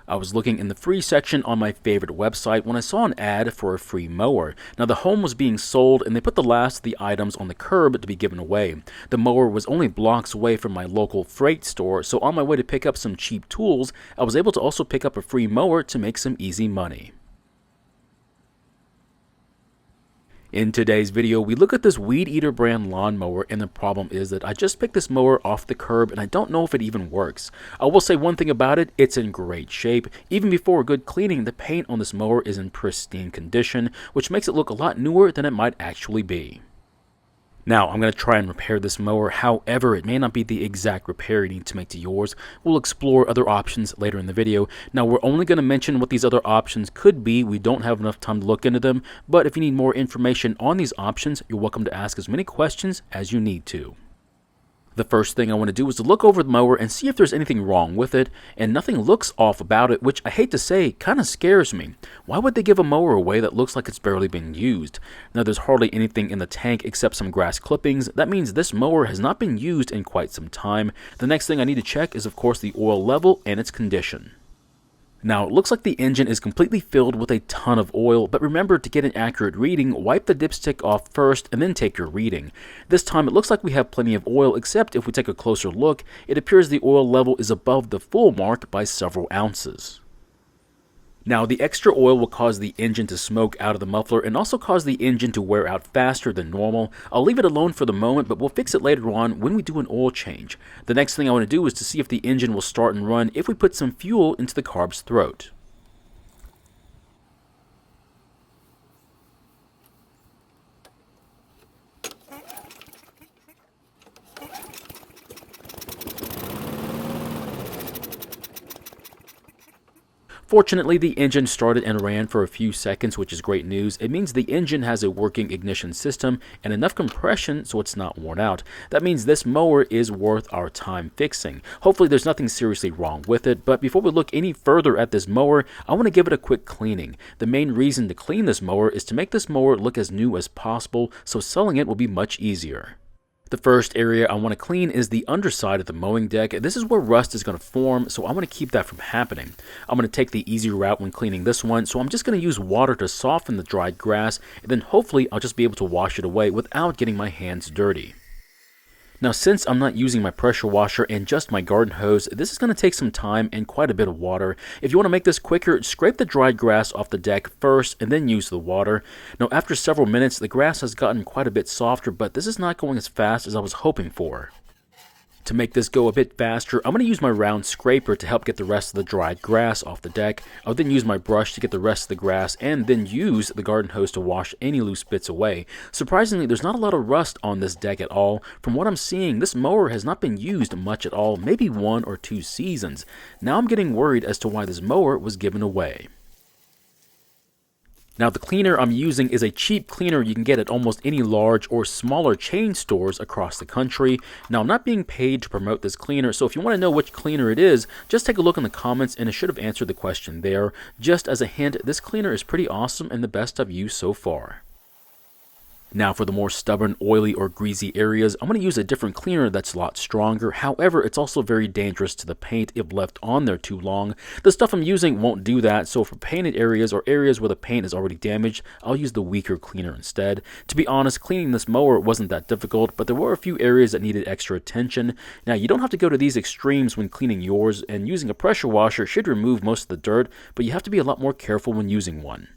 I was looking in the free section on my favorite website when I saw an ad for a free mower. Now the home was being sold and they put the last of the items on the curb to be given away. The mower was only blocks away from my local freight store, so on my way to pick up some cheap tools, I was able to also pick up a free mower to make some easy money. In today's video, we look at this Weedeater brand lawnmower, and the problem is that I just picked this mower off the curb and I don't know if it even works. I will say one thing about it, it's in great shape. Even before a good cleaning, the paint on this mower is in pristine condition, which makes it look a lot newer than it might actually be. Now, I'm going to try and repair this mower, however, it may not be the exact repair you need to make to yours. We'll explore other options later in the video. Now, we're only going to mention what these other options could be. We don't have enough time to look into them, but if you need more information on these options, you're welcome to ask as many questions as you need to. The first thing I want to do is to look over the mower and see if there's anything wrong with it, and nothing looks off about it, which I hate to say kind of scares me. Why would they give a mower away that looks like it's barely been used? Now there's hardly anything in the tank except some grass clippings. That means this mower has not been used in quite some time. The next thing I need to check is of course the oil level and its condition. Now, it looks like the engine is completely filled with a ton of oil, but remember to get an accurate reading, wipe the dipstick off first and then take your reading. This time it looks like we have plenty of oil, except if we take a closer look, it appears the oil level is above the full mark by several ounces. Now, the extra oil will cause the engine to smoke out of the muffler and also cause the engine to wear out faster than normal. I'll leave it alone for the moment, but we'll fix it later on when we do an oil change. The next thing I want to do is to see if the engine will start and run if we put some fuel into the carb's throat. Fortunately, the engine started and ran for a few seconds, which is great news. It means the engine has a working ignition system and enough compression so it's not worn out. That means this mower is worth our time fixing. Hopefully there's nothing seriously wrong with it, but before we look any further at this mower, I want to give it a quick cleaning. The main reason to clean this mower is to make this mower look as new as possible, so selling it will be much easier. The first area I want to clean is the underside of the mowing deck. This is where rust is going to form, so I want to keep that from happening. I'm going to take the easy route when cleaning this one, so I'm just going to use water to soften the dried grass, and then hopefully I'll just be able to wash it away without getting my hands dirty. Now, since I'm not using my pressure washer and just my garden hose, this is going to take some time and quite a bit of water. If you want to make this quicker, scrape the dried grass off the deck first and then use the water. Now, after several minutes, the grass has gotten quite a bit softer, but this is not going as fast as I was hoping for. To make this go a bit faster, I'm going to use my round scraper to help get the rest of the dried grass off the deck. I'll then use my brush to get the rest of the grass and then use the garden hose to wash any loose bits away. Surprisingly, there's not a lot of rust on this deck at all. From what I'm seeing, this mower has not been used much at all, maybe 1 or 2 seasons. Now I'm getting worried as to why this mower was given away. Now, the cleaner I'm using is a cheap cleaner you can get at almost any large or smaller chain stores across the country. Now, I'm not being paid to promote this cleaner, so if you want to know which cleaner it is, just take a look in the comments and it should have answered the question there. Just as a hint, this cleaner is pretty awesome and the best I've used so far. Now for the more stubborn, oily, or greasy areas, I'm going to use a different cleaner that's a lot stronger. However, it's also very dangerous to the paint if left on there too long. The stuff I'm using won't do that, so for painted areas or areas where the paint is already damaged, I'll use the weaker cleaner instead. To be honest, cleaning this mower wasn't that difficult, but there were a few areas that needed extra attention. Now, you don't have to go to these extremes when cleaning yours, and using a pressure washer should remove most of the dirt, but you have to be a lot more careful when using one.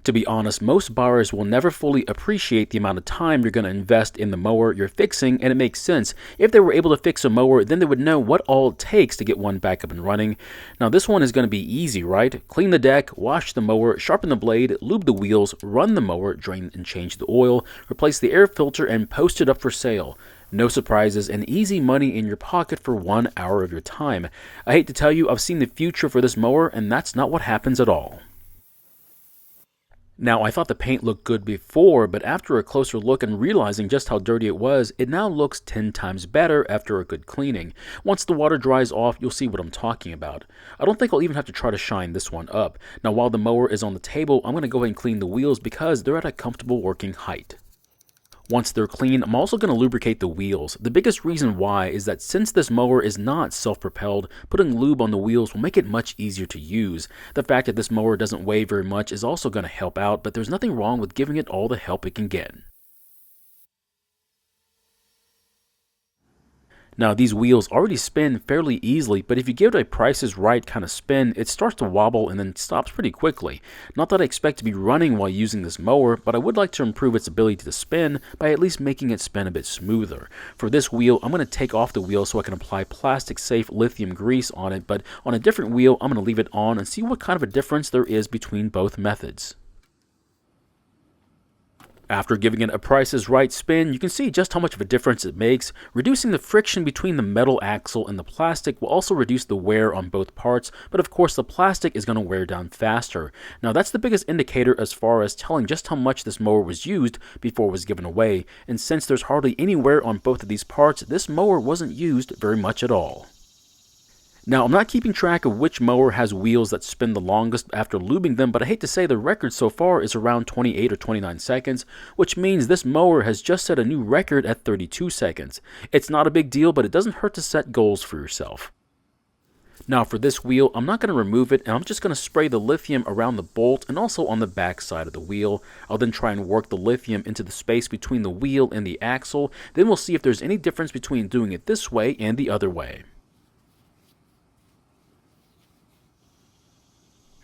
To be honest, most buyers will never fully appreciate the amount of time you're going to invest in the mower you're fixing, and it makes sense. If they were able to fix a mower, then they would know what all it takes to get one back up and running. Now, this one is going to be easy, right? Clean the deck, wash the mower, sharpen the blade, lube the wheels, run the mower, drain and change the oil, replace the air filter, and post it up for sale. No surprises and easy money in your pocket for 1 hour of your time. I hate to tell you, I've seen the future for this mower, and that's not what happens at all. Now, I thought the paint looked good before, but after a closer look and realizing just how dirty it was, it now looks 10 times better after a good cleaning. Once the water dries off, you'll see what I'm talking about. I don't think I'll even have to try to shine this one up. Now, while the mower is on the table, I'm going to go ahead and clean the wheels because they're at a comfortable working height. Once they're clean, I'm also going to lubricate the wheels. The biggest reason why is that since this mower is not self-propelled, putting lube on the wheels will make it much easier to use. The fact that this mower doesn't weigh very much is also going to help out, but there's nothing wrong with giving it all the help it can get. Now, these wheels already spin fairly easily, but if you give it a Price is Right kind of spin, it starts to wobble and then stops pretty quickly. Not that I expect to be running while using this mower, but I would like to improve its ability to spin by at least making it spin a bit smoother. For this wheel, I'm going to take off the wheel so I can apply plastic-safe lithium grease on it, but on a different wheel, I'm going to leave it on and see what kind of a difference there is between both methods. After giving it a Price is Right spin, you can see just how much of a difference it makes. Reducing the friction between the metal axle and the plastic will also reduce the wear on both parts, but of course the plastic is going to wear down faster. Now that's the biggest indicator as far as telling just how much this mower was used before it was given away, and since there's hardly any wear on both of these parts, this mower wasn't used very much at all. Now, I'm not keeping track of which mower has wheels that spin the longest after lubing them, but I hate to say the record so far is around 28 or 29 seconds, which means this mower has just set a new record at 32 seconds. It's not a big deal, but it doesn't hurt to set goals for yourself. Now for this wheel, I'm not going to remove it, and I'm just going to spray the lithium around the bolt and also on the back side of the wheel. I'll then try and work the lithium into the space between the wheel and the axle. Then we'll see if there's any difference between doing it this way and the other way.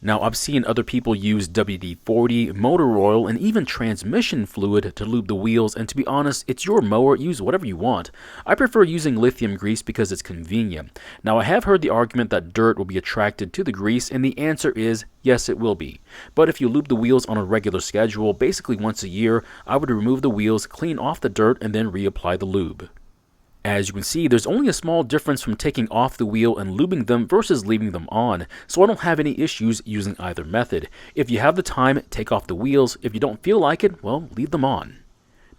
Now, I've seen other people use WD-40, motor oil, and even transmission fluid to lube the wheels, and to be honest, it's your mower, use whatever you want. I prefer using lithium grease because it's convenient. Now, I have heard the argument that dirt will be attracted to the grease, and the answer is yes, it will be. But if you lube the wheels on a regular schedule, basically once a year, I would remove the wheels, clean off the dirt, and then reapply the lube. As you can see, there's only a small difference from taking off the wheel and lubing them versus leaving them on, so I don't have any issues using either method. If you have the time, take off the wheels. If you don't feel like it, well, leave them on.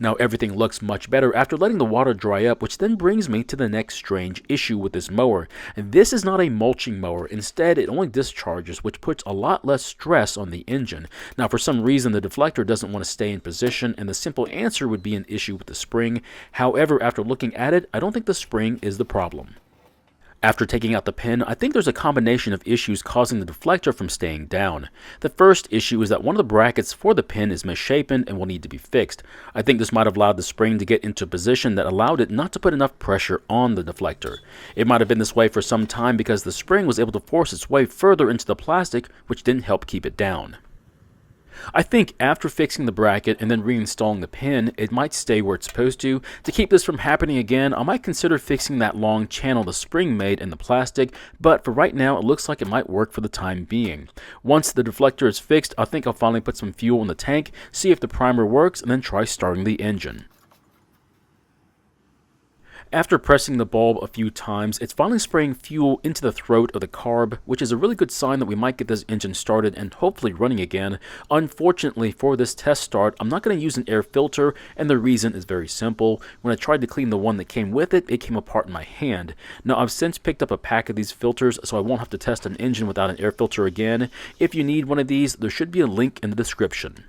Now everything looks much better after letting the water dry up, which then brings me to the next strange issue with this mower. This is not a mulching mower. Instead, it only discharges, which puts a lot less stress on the engine. Now for some reason, the deflector doesn't want to stay in position, and the simple answer would be an issue with the spring. However, after looking at it, I don't think the spring is the problem. After taking out the pin, I think there's a combination of issues causing the deflector from staying down. The first issue is that one of the brackets for the pin is misshapen and will need to be fixed. I think this might have allowed the spring to get into a position that allowed it not to put enough pressure on the deflector. It might have been this way for some time because the spring was able to force its way further into the plastic, which didn't help keep it down. I think after fixing the bracket and then reinstalling the pin, it might stay where it's supposed to. To keep this from happening again, I might consider fixing that long channel the spring made in the plastic, but for right now, it looks like it might work for the time being. Once the deflector is fixed, I think I'll finally put some fuel in the tank, see if the primer works, and then try starting the engine. After pressing the bulb a few times, it's finally spraying fuel into the throat of the carb, which is a really good sign that we might get this engine started and hopefully running again. Unfortunately, for this test start, I'm not going to use an air filter, and the reason is very simple. When I tried to clean the one that came with it, it came apart in my hand. Now, I've since picked up a pack of these filters, so I won't have to test an engine without an air filter again. If you need one of these, there should be a link in the description.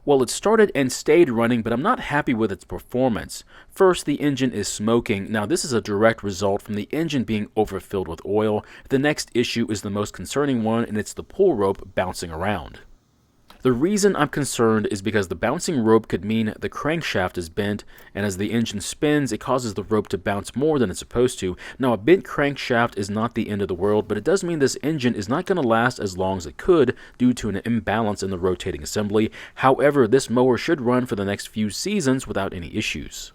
Well, it started and stayed running, but I'm not happy with its performance. First, the engine is smoking. Now, this is a direct result from the engine being overfilled with oil. The next issue is the most concerning one, and it's the pull rope bouncing around. The reason I'm concerned is because the bouncing rope could mean the crankshaft is bent, and as the engine spins, it causes the rope to bounce more than it's supposed to. Now, a bent crankshaft is not the end of the world, but it does mean this engine is not going to last as long as it could due to an imbalance in the rotating assembly. However, this mower should run for the next few seasons without any issues.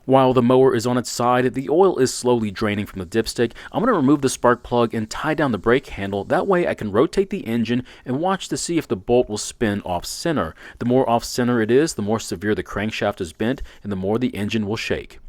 While the mower is on its side, the oil is slowly draining from the dipstick. I'm going to remove the spark plug and tie down the brake handle. That way I can rotate the engine and watch to see if the bolt will spin off-center. The more off-center it is, the more severe the crankshaft is bent, and the more the engine will shake.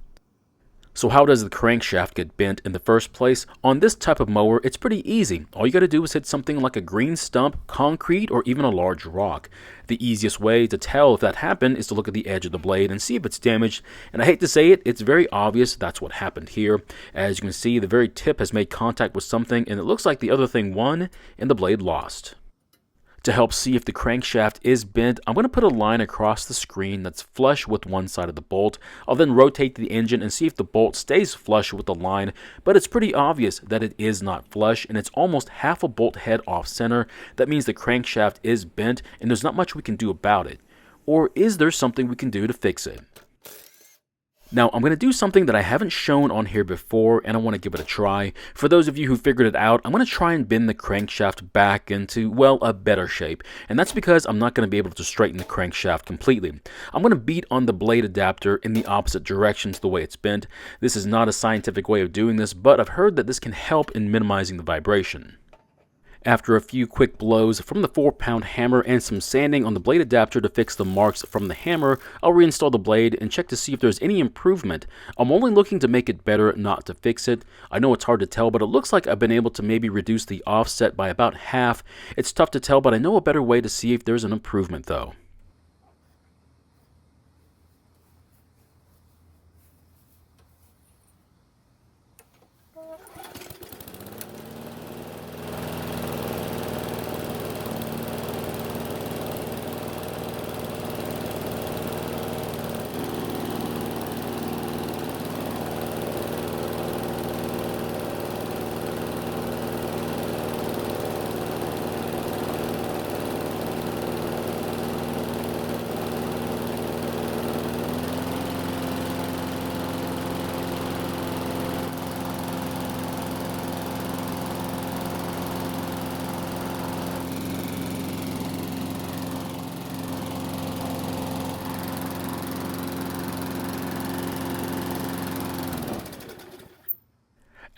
So how does the crankshaft get bent in the first place? On this type of mower, it's pretty easy. All you got to do is hit something like a green stump, concrete, or even a large rock. The easiest way to tell if that happened is to look at the edge of the blade and see if it's damaged. And I hate to say it, it's very obvious that's what happened here. As you can see, the very tip has made contact with something, and it looks like the other thing won and the blade lost. To help see if the crankshaft is bent, I'm going to put a line across the screen that's flush with one side of the bolt. I'll then rotate the engine and see if the bolt stays flush with the line, but it's pretty obvious that it is not flush, and it's almost half a bolt head off center. That means the crankshaft is bent, and there's not much we can do about it. Or is there something we can do to fix it? Now, I'm going to do something that I haven't shown on here before, and I want to give it a try. For those of you who figured it out, I'm going to try and bend the crankshaft back into, well, a better shape. And that's because I'm not going to be able to straighten the crankshaft completely. I'm going to beat on the blade adapter in the opposite direction to the way it's bent. This is not a scientific way of doing this, but I've heard that this can help in minimizing the vibration. After a few quick blows from the 4-pound hammer and some sanding on the blade adapter to fix the marks from the hammer, I'll reinstall the blade and check to see if there's any improvement. I'm only looking to make it better, not to fix it. I know it's hard to tell, but it looks like I've been able to maybe reduce the offset by about half. It's tough to tell, but I know a better way to see if there's an improvement though.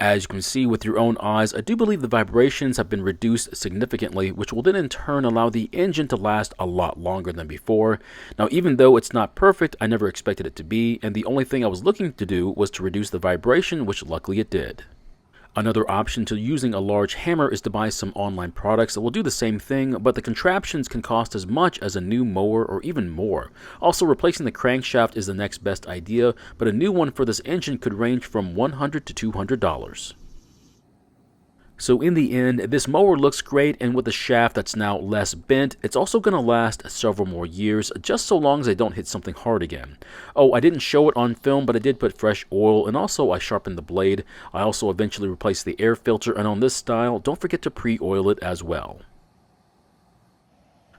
As you can see with your own eyes, I do believe the vibrations have been reduced significantly, which will then in turn allow the engine to last a lot longer than before. Now, even though it's not perfect, I never expected it to be, and the only thing I was looking to do was to reduce the vibration, which luckily it did. Another option to using a large hammer is to buy some online products that will do the same thing, but the contraptions can cost as much as a new mower or even more. Also, replacing the crankshaft is the next best idea, but a new one for this engine could range from $100 to $200. So in the end, this mower looks great, and with the shaft that's now less bent, it's also going to last several more years, just so long as I don't hit something hard again. Oh, I didn't show it on film, but I did put fresh oil, and also I sharpened the blade. I also eventually replaced the air filter, and on this style, don't forget to pre-oil it as well.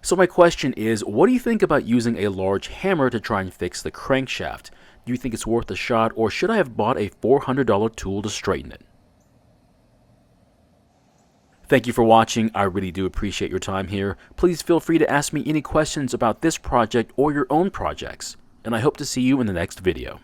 So my question is, what do you think about using a large hammer to try and fix the crankshaft? Do you think it's worth a shot, or should I have bought a $400 tool to straighten it? Thank you for watching. I really do appreciate your time here. Please feel free to ask me any questions about this project or your own projects, and I hope to see you in the next video.